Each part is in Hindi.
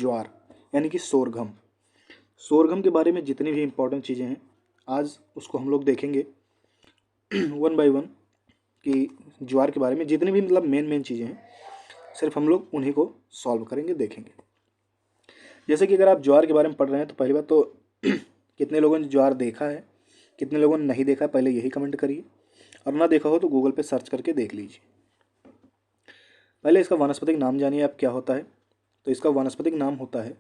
ज्वार यानी कि सोरघम। सोरघम के बारे में जितनी भी इम्पोर्टेंट चीज़ें हैं आज उसको हम लोग देखेंगे वन बाय वन, कि ज्वार के बारे में जितनी भी मतलब मेन चीज़ें हैं सिर्फ हम लोग उन्हीं को सॉल्व करेंगे, देखेंगे। जैसे कि अगर आप ज्वार के बारे में पढ़ रहे हैं तो पहली बात तो कितने लोगों ने ज्वार देखा है, कितने लोगों ने नहीं देखा है, पहले यही कमेंट करिए, और ना देखा हो तो गूगल पे सर्च करके देख लीजिए। पहले इसका वानस्पतिक नाम जानिए आप क्या होता है। तो इसका वानस्पतिक नाम होता है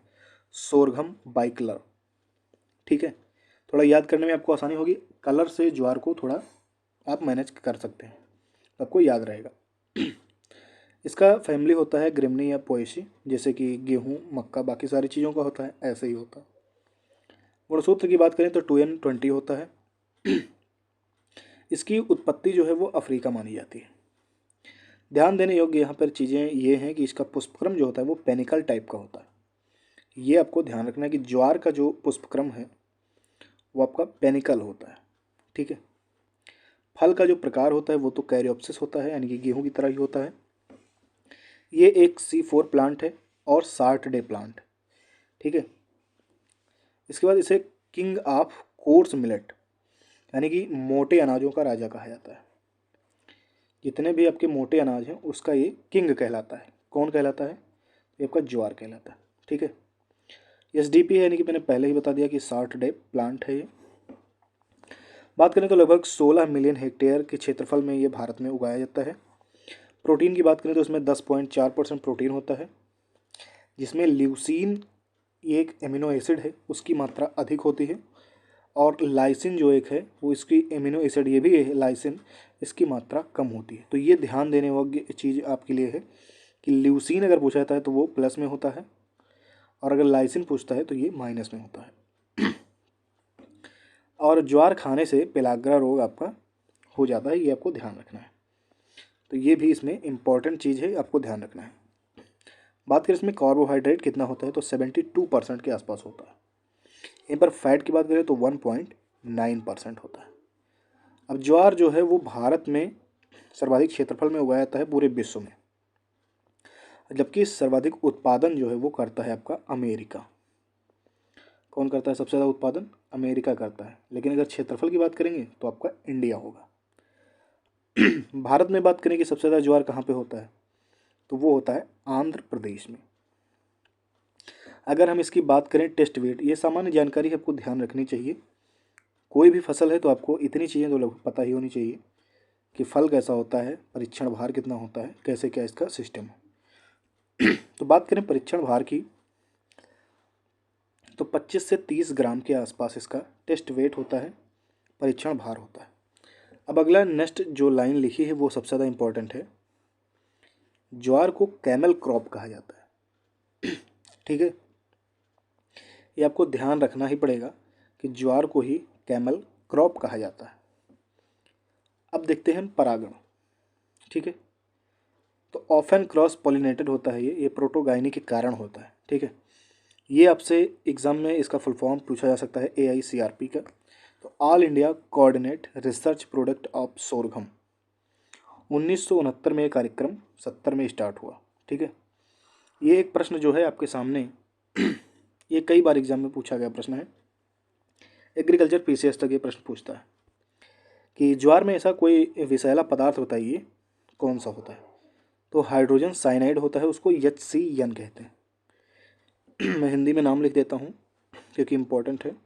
सोरघम बाइकलर। ठीक है, थोड़ा याद करने में आपको आसानी होगी, कलर से ज्वार को थोड़ा आप मैनेज कर सकते हैं, आपको याद रहेगा। इसका फैमिली होता है ग्रेमनी या पोएसी, जैसे कि गेहूँ, मक्का, बाकी सारी चीज़ों का होता है, ऐसे ही होता है। गुणसूत्र की बात करें तो 2n20 होता है। इसकी उत्पत्ति जो है वो अफ्रीका मानी जाती है। ध्यान देने योग्य यहाँ पर चीज़ें ये हैं कि इसका पुष्पक्रम जो होता है वो पेनिकल टाइप का होता है। ये आपको ध्यान रखना है कि ज्वार का जो पुष्पक्रम है वो आपका पेनिकल होता है। ठीक है, फल का जो प्रकार होता है वो तो कैरियोप्सिस होता है, यानी कि गेहूं की तरह ही होता है। ये एक C4 प्लांट है और 60 डे प्लांट। ठीक है, इसके बाद इसे किंग ऑफ कोर्स मिलेट यानी कि मोटे अनाजों का राजा कहा जाता है। जितने भी आपके मोटे अनाज हैं उसका ये किंग कहलाता है। कौन कहलाता है? ये आपका ज्वार कहलाता है। ठीक है, SDP है, यानी कि मैंने पहले ही बता दिया कि 60 डे प्लांट है ये। बात करें तो लगभग 16 मिलियन हेक्टेयर के क्षेत्रफल में ये भारत में उगाया जाता है। प्रोटीन की बात करें तो इसमें 10.4% प्रोटीन होता है, जिसमें ल्यूसीन ये एक एमिनो एसिड है उसकी मात्रा अधिक होती है, और लाइसिन जो एक है वो इसकी एमिनो एसिड ये भी है लाइसिन, इसकी मात्रा कम होती है। तो ये ध्यान देने योग्य चीज़ आपके लिए है कि ल्यूसीन अगर पूछा जाता है तो वो प्लस में होता है, और अगर लाइसिन पूछता है तो ये माइनस में होता है। और ज्वार खाने से पेलाग्रा रोग आपका हो जाता है, ये आपको ध्यान रखना है। तो ये भी इसमें इम्पॉर्टेंट चीज़ है, आपको ध्यान रखना है। बात करें इसमें कार्बोहाइड्रेट कितना होता है तो 72% के आसपास होता है। यहीं पर फैट की बात करें तो 1.9% होता है। अब ज्वार जो है वो भारत में सर्वाधिक क्षेत्रफल में उगाया जाता है पूरे विश्व में, जबकि सर्वाधिक उत्पादन जो है वो करता है आपका अमेरिका। कौन करता है सबसे ज़्यादा उत्पादन? अमेरिका करता है। लेकिन अगर क्षेत्रफल की बात करेंगे तो आपका इंडिया होगा। भारत में बात करें कि सबसे ज़्यादा ज्वार कहाँ पे होता है तो वो होता है आंध्र प्रदेश में। अगर हम इसकी बात करें टेस्ट वेट, ये सामान्य जानकारी आपको ध्यान रखनी चाहिए। कोई भी फसल है तो आपको इतनी चीज़ें तो लगभग पता ही होनी चाहिए कि फल कैसा होता है, परीक्षण भार कितना होता है, कैसे क्या इसका सिस्टम है। तो बात करें परीक्षण भार की तो 25 से 30 ग्राम के आसपास इसका टेस्ट वेट होता है, परीक्षण भार होता है। अब अगला नेक्स्ट जो लाइन लिखी है वो सबसे ज़्यादा इम्पोर्टेंट है। ज्वार को कैमल क्रॉप कहा जाता है। ठीक है, ये आपको ध्यान रखना ही पड़ेगा कि ज्वार को ही कैमल क्रॉप कहा जाता है। अब देखते हैं परागण। ठीक है, तो ऑफन क्रॉस पॉलिनेटेड होता है ये प्रोटोगाइनी के कारण होता है। ठीक है, ये आपसे एग्जाम में इसका फुल फॉर्म पूछा जा सकता है AICRP का। तो all India coordinate research product of सोरघम। 1969 में ये कार्यक्रम 70 में स्टार्ट हुआ। ठीक है, ये एक प्रश्न जो है आपके सामने ये कई बार एग्जाम में पूछा गया प्रश्न है। एग्रीकल्चर PCS तक ये प्रश्न पूछता है कि ज्वार में ऐसा कोई विषैला पदार्थ बताइए कौन सा होता है। तो हाइड्रोजन साइनाइड होता है, उसको HCN कहते हैं। मैं हिंदी में नाम लिख देता हूँ क्योंकि इम्पोर्टेंट है।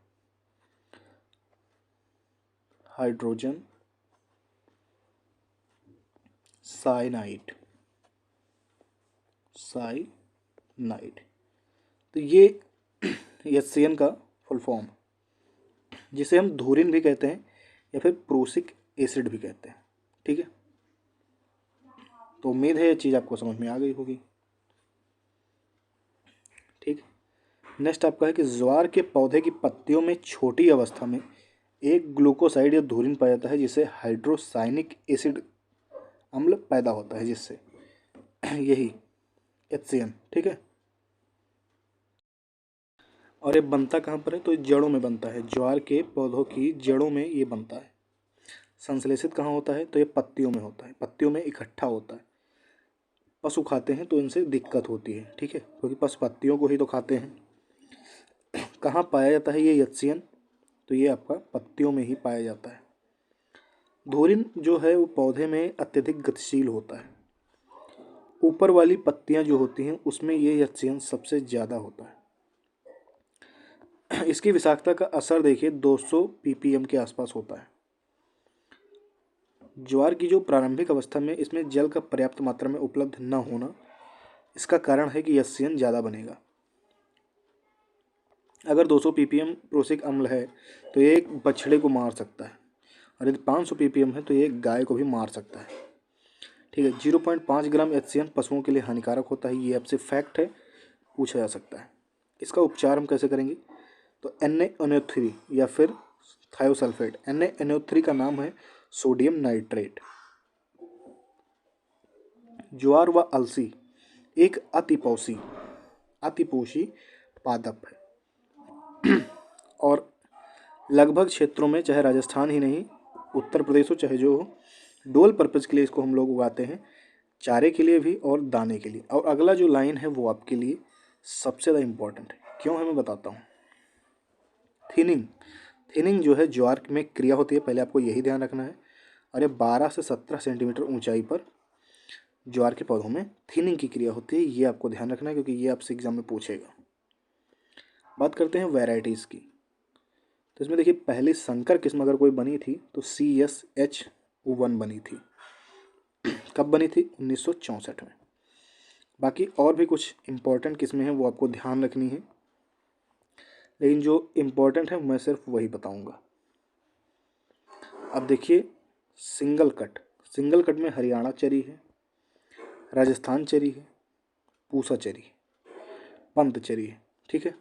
हाइड्रोजन साइनाइड, तो ये HCN का फुल फॉर्म, जिसे हम धूरिन भी कहते हैं या फिर प्रूसिक एसिड भी कहते हैं। ठीक है, तो उम्मीद है ये चीज़ आपको समझ में आ गई होगी। ठीक, नेक्स्ट आपका है कि ज्वार के पौधे की पत्तियों में छोटी अवस्था में एक ग्लूकोसाइड या धुरीन पाया जाता है जिससे हाइड्रोसाइनिक एसिड अम्ल पैदा होता है, जिससे यही HCN। ठीक है, और ये बनता कहाँ पर है तो जड़ों में बनता है। ज्वार के पौधों की जड़ों में ये बनता है। संश्लेषित कहाँ होता है तो ये पत्तियों में होता है, पत्तियों में इकट्ठा होता है। पशु खाते हैं तो इनसे दिक्कत होती है, ठीक है, क्योंकि पशु पत्तियों को ही तो खाते हैं। कहाँ पाया जाता है ये यत्सियन? तो ये आपका पत्तियों में ही पाया जाता है। धुरिन जो है वो पौधे में अत्यधिक गतिशील होता है। ऊपर वाली पत्तियां जो होती हैं उसमें ये यत्सियन सबसे ज़्यादा होता है। इसकी विषाक्तता का असर देखिए 200 ppm के आसपास होता है। ज्वार की जो प्रारंभिक अवस्था में इसमें जल का पर्याप्त मात्रा में उपलब्ध न होना, इसका कारण है कि यत्सियन ज़्यादा बनेगा। अगर 200 ppm प्रोसिक अम्ल है तो ये एक बछड़े को मार सकता है, और यदि 500 ppm है तो ये एक गाय को भी मार सकता है, ठीक है। 0.5 ग्राम एचसीएन पशुओं के लिए हानिकारक होता है, ये आपसे फैक्ट है, पूछा जा सकता है। इसका उपचार हम कैसे करेंगे? तो NaNO3 या फिर थायोसल्फेट। NaNO3 का नाम है सोडियम नाइट्रेट। ज्वार व अलसी एक अतिपोषी पादप है और लगभग क्षेत्रों में, चाहे राजस्थान ही नहीं, उत्तर प्रदेश हो चाहे जो हो, डोल पर्पज़ के लिए इसको हम लोग उगाते हैं, चारे के लिए भी और दाने के लिए। और अगला जो लाइन है वो आपके लिए सबसे ज़्यादा इम्पोर्टेंट है, क्यों है मैं बताता हूँ। थिनिंग जो है ज्वार में क्रिया होती है, पहले आपको यही ध्यान रखना है। और ये 12 से 17 सेंटीमीटर ऊंचाई पर ज्वार के पौधों में थिनिंग की क्रिया होती है, ये आपको ध्यान रखना है क्योंकि ये आपसे एग्जाम में पूछेगा। बात करते हैं वैरायटीज़ की। तो इसमें देखिए पहली संकर किस्म अगर कोई बनी थी तो CSH1 बनी थी। कब बनी थी? 1964 में। बाकी और भी कुछ इम्पोर्टेंट किस्में हैं वो आपको ध्यान रखनी है, लेकिन जो इम्पोर्टेंट है मैं सिर्फ वही बताऊंगा। अब देखिए सिंगल कट में हरियाणा चरी है, राजस्थान चरी है, पूसा चरी है, पंत चरी है, ठीक है।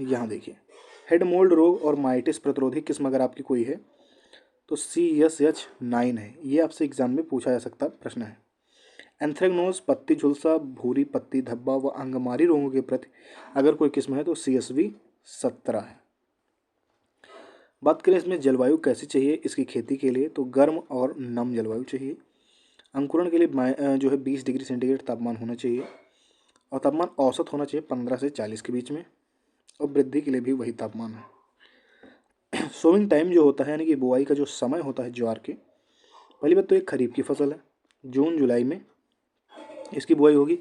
यहाँ देखिए हेड मोल्ड रोग और माइटिस प्रतिरोधी किस्म अगर आपकी कोई है तो CSH9 है, ये आपसे एग्जाम में पूछा जा सकता प्रश्न है। एंथ्रेक्नोज, पत्ती झुलसा, भूरी पत्ती धब्बा व अंगमारी रोगों के प्रति अगर कोई किस्म है तो CSV17 है। बात करें इसमें जलवायु कैसी चाहिए इसकी खेती के लिए, तो गर्म और नम जलवायु चाहिए। अंकुरण के लिए जो है 20 डिग्री सेंटीग्रेड तापमान होना चाहिए, और तापमान औसत होना चाहिए 15 से 40 के बीच में, और वृद्धि के लिए भी वही तापमान है। सोविंग टाइम जो होता है यानी कि बुआई का जो समय होता है ज्वार के, पहली बात तो एक खरीफ की फसल है, जून जुलाई में इसकी बुआई होगी,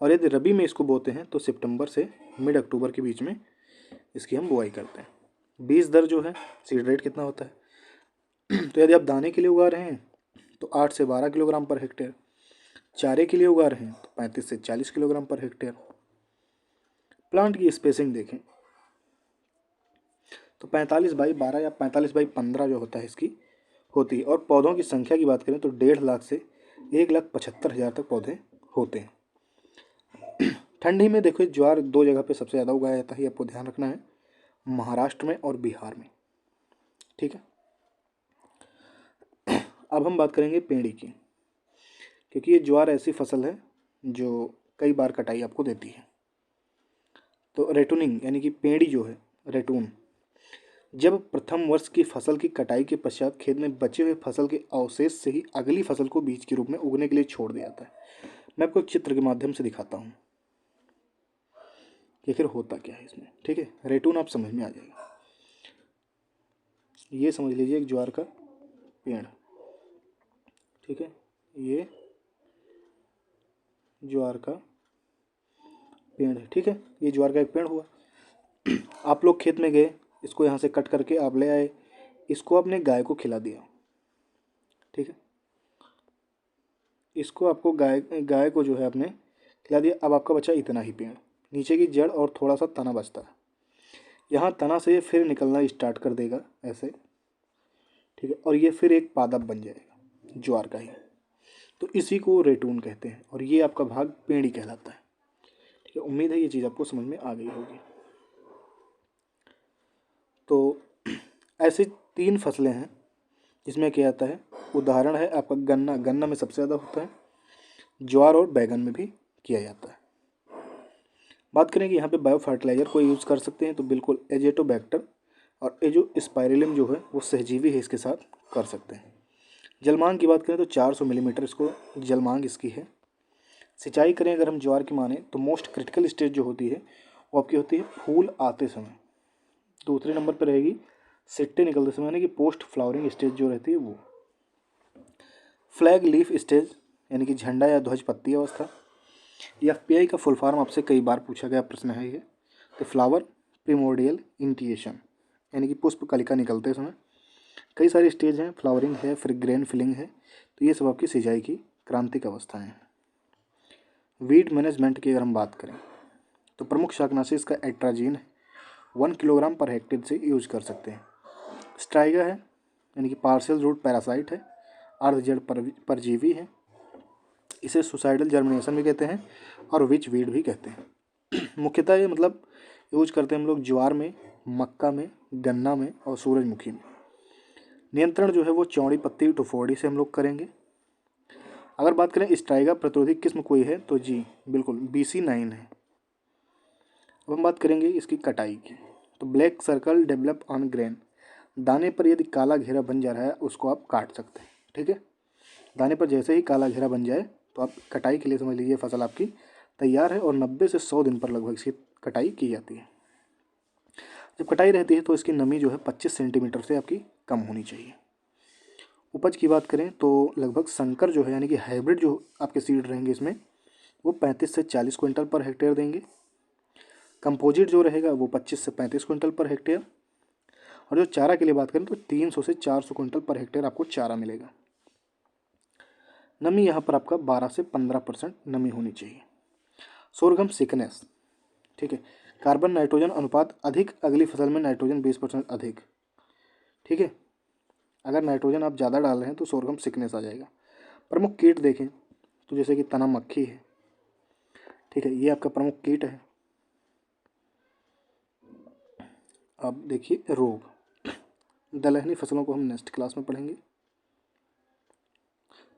और यदि रबी में इसको बोते हैं तो सितंबर से मिड अक्टूबर के बीच में इसकी हम बुआई करते हैं। बीज दर जो है, सीड रेट कितना होता है, तो यदि आप दाने के लिए उगा रहे हैं तो 8 से 12 किलोग्राम पर हेक्टेयर, चारे के लिए उगा रहे हैं तो 35 से 40 किलोग्राम पर हेक्टेयर। प्लांट की स्पेसिंग देखें तो 45/12 या 45/15 जो होता है इसकी होती है। और पौधों की संख्या की बात करें तो 1.5 लाख से 1,75,000 तक पौधे होते हैं। ठंडी में देखो ज्वार 2 जगह पे सबसे ज़्यादा उगाया जाता है, ये आपको ध्यान रखना है, महाराष्ट्र में और बिहार में, ठीक है। अब हम बात करेंगे पेड़ी की, क्योंकि ये ज्वार ऐसी फसल है जो कई बार कटाई आपको देती है। तो रेटूनिंग यानी कि पेड़ी जो है रेटून, जब प्रथम वर्ष की फसल की कटाई के पश्चात खेत में बचे हुए फसल के अवशेष से ही अगली फसल को बीज के रूप में उगने के लिए छोड़ दिया जाता है। मैं आपको एक चित्र के माध्यम से दिखाता हूँ कि फिर होता क्या है इसमें, ठीक है। रेटून आप समझ में आ जाएगा। ये समझ लीजिए एक ज्वार का पेड़, ठीक है, ये ज्वार का पेड़ है, ठीक है, ये ज्वार का एक पेड़ हुआ। आप लोग खेत में गए, इसको यहाँ से कट करके आप ले आए, इसको आपने गाय को खिला दिया, ठीक है, इसको आपको गाय को जो है आपने खिला दिया। अब आपका बचा इतना ही पेड़, नीचे की जड़ और थोड़ा सा तना बचता है। यहाँ तना से ये फिर निकलना स्टार्ट कर देगा ऐसे, ठीक है, और ये फिर एक पादप बन जाएगा ज्वार का ही, तो इसी को रेटून कहते हैं, और ये आपका भाग पेड़ी कहलाता है, ठीक है। उम्मीद है ये चीज़ आपको समझ में आ गई होगी। तो ऐसे 3 फसलें हैं जिसमें क्या आता है, उदाहरण है आपका गन्ना में सबसे ज़्यादा होता है, ज्वार और बैगन में भी किया जाता है। बात करें कि यहाँ पे बायो फर्टिलाइज़र को यूज़ कर सकते हैं तो बिल्कुल एजेटोबैक्टर और एजोस्पाइरिलम जो है वो सहजीवी है, इसके साथ कर सकते हैं। जलमांग की बात करें तो 400 मिलीमीटर इसको जलमांग इसकी है। सिंचाई करें अगर हम ज्वार की माने तो मोस्ट क्रिटिकल स्टेज जो होती है वो आपकी होती है फूल आते समय। दूसरे नंबर पर रहेगी सिट्टे निकलते समय, यानी कि पोस्ट फ्लावरिंग स्टेज जो रहती है वो। फ्लैग लीफ स्टेज यानी कि झंडा या ध्वज पत्ती अवस्था। एफपीआई का फुल फॉर्म आपसे कई बार पूछा गया प्रश्न है ये। तो फ्लावर प्रिमोर्डियल इंटिएशन यानी कि पुष्प कलिका निकलते समय। कई सारे स्टेज हैं, फ्लावरिंग है, फिर ग्रेन फिलिंग है, तो ये सब आपकी सिंचाई की क्रांतिक अवस्थाएं हैं। वीड मैनेजमेंट की अगर हम बात करें तो प्रमुख शाकनाशी इसका एट्राजीन है, 1 किलोग्राम पर हेक्टेयर से यूज कर सकते हैं। स्ट्राइगा है यानी कि पार्शियल रूट पैरासाइट है, अर्धजड़ परजीवी है, इसे सुसाइडल जर्मिनेशन भी कहते हैं और विच वीड भी कहते हैं। मुख्यतः ये मतलब यूज करते हैं हम लोग ज्वार में, मक्का में, गन्ना में और सूरजमुखी में। नियंत्रण जो है वो चौड़ी पत्ती टुफोड़ी से हम लोग करेंगे। अगर बात करें स्ट्राइगा प्रतिरोधी किस्म कोई है तो जी बिल्कुल BC9 है। अब हम बात करेंगे इसकी कटाई की। तो black circle develop on grain, दाने पर यदि काला घेरा बन जा रहा है उसको आप काट सकते हैं। ठीक है, दाने पर जैसे ही काला घेरा बन जाए तो आप कटाई के लिए समझ लीजिए फसल आपकी तैयार है, और 90 से 100 दिन पर लगभग इसकी कटाई की जाती है। जब कटाई रहती है तो इसकी नमी जो है 25 सेंटीमीटर से आपकी कम होनी चाहिए। उपज की बात करें तो लगभग संकर जो है यानी कि हाइब्रिड जो आपके सीड रहेंगे इसमें वो 35 से 40 क्विंटल पर हेक्टेयर देंगे। कंपोजिट जो रहेगा वो 25 से 35 क्विंटल पर हेक्टेयर, और जो चारा के लिए बात करें तो 300 से 400 क्विंटल पर हेक्टेयर आपको चारा मिलेगा। नमी यहाँ पर आपका 12 से 15% नमी होनी चाहिए। सोरगम सिकनेस, ठीक है, कार्बन नाइट्रोजन अनुपात अधिक, अगली फसल में नाइट्रोजन 20% अधिक। ठीक है, अगर नाइट्रोजन आप ज़्यादा डाल रहे हैं तो सोरगम सिकनेस आ जाएगा। प्रमुख कीट देखें तो जैसे कि तना मक्खी है, ठीक है, ये आपका प्रमुख कीट है। अब देखिए रोग, दलहनी फसलों को हम नेक्स्ट क्लास में पढ़ेंगे।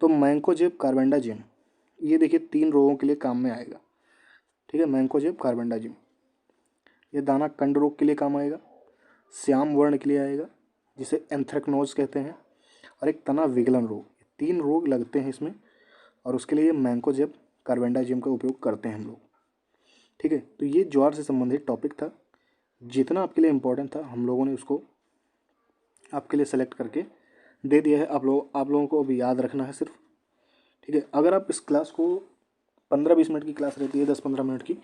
तो मैंकोजेब कार्बेंडाजिम, ये देखिए 3 रोगों के लिए काम में आएगा। ठीक है, मैंकोजेब कार्बेंडाजिम ये दाना कंड रोग के लिए काम आएगा, श्याम वर्ण के लिए आएगा जिसे एंथ्रेक्नोज कहते हैं, और एक तना विगलन रोग। 3 रोग लगते हैं इसमें, और उसके लिए मैंकोजेब कार्बेंडाजिम का उपयोग करते हैं हम लोग। ठीक है, तो ये ज्वार से संबंधित टॉपिक था। जितना आपके लिए इम्पोर्टेंट था हम लोगों ने उसको आपके लिए सेलेक्ट करके दे दिया है। आप लोगों को अभी याद रखना है सिर्फ। ठीक है, अगर आप इस क्लास को 15-20 मिनट की क्लास रहती है, 10-15 मिनट की,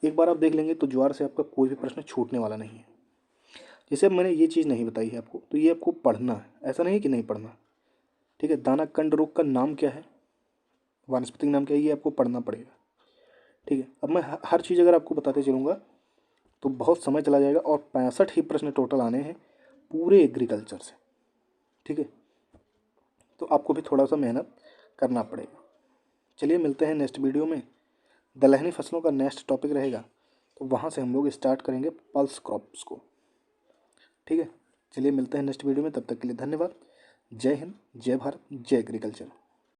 एक बार आप देख लेंगे तो ज्वार से आपका कोई भी प्रश्न छूटने वाला नहीं है। जैसे अब मैंने ये चीज़ नहीं बताई है आपको, तो ये आपको पढ़ना है, ऐसा नहीं है कि नहीं पढ़ना। ठीक है, दाना कंड रोग का नाम क्या है, वानस्पतिक नाम क्या है, ये आपको पढ़ना पड़ेगा। ठीक है, अब मैं हर चीज़ अगर आपको बताते चलूँगा तो बहुत समय चला जाएगा, और 65 ही प्रश्न टोटल आने हैं पूरे एग्रीकल्चर से। ठीक है, तो आपको भी थोड़ा सा मेहनत करना पड़ेगा। चलिए मिलते हैं नेक्स्ट वीडियो में। दलहनी फसलों का नेक्स्ट टॉपिक रहेगा, तो वहाँ से हम लोग स्टार्ट करेंगे पल्स क्रॉप्स को। ठीक है, चलिए मिलते हैं नेक्स्ट वीडियो में, तब तक के लिए धन्यवाद। जय हिंद, जय भारत, जय एग्रीकल्चर।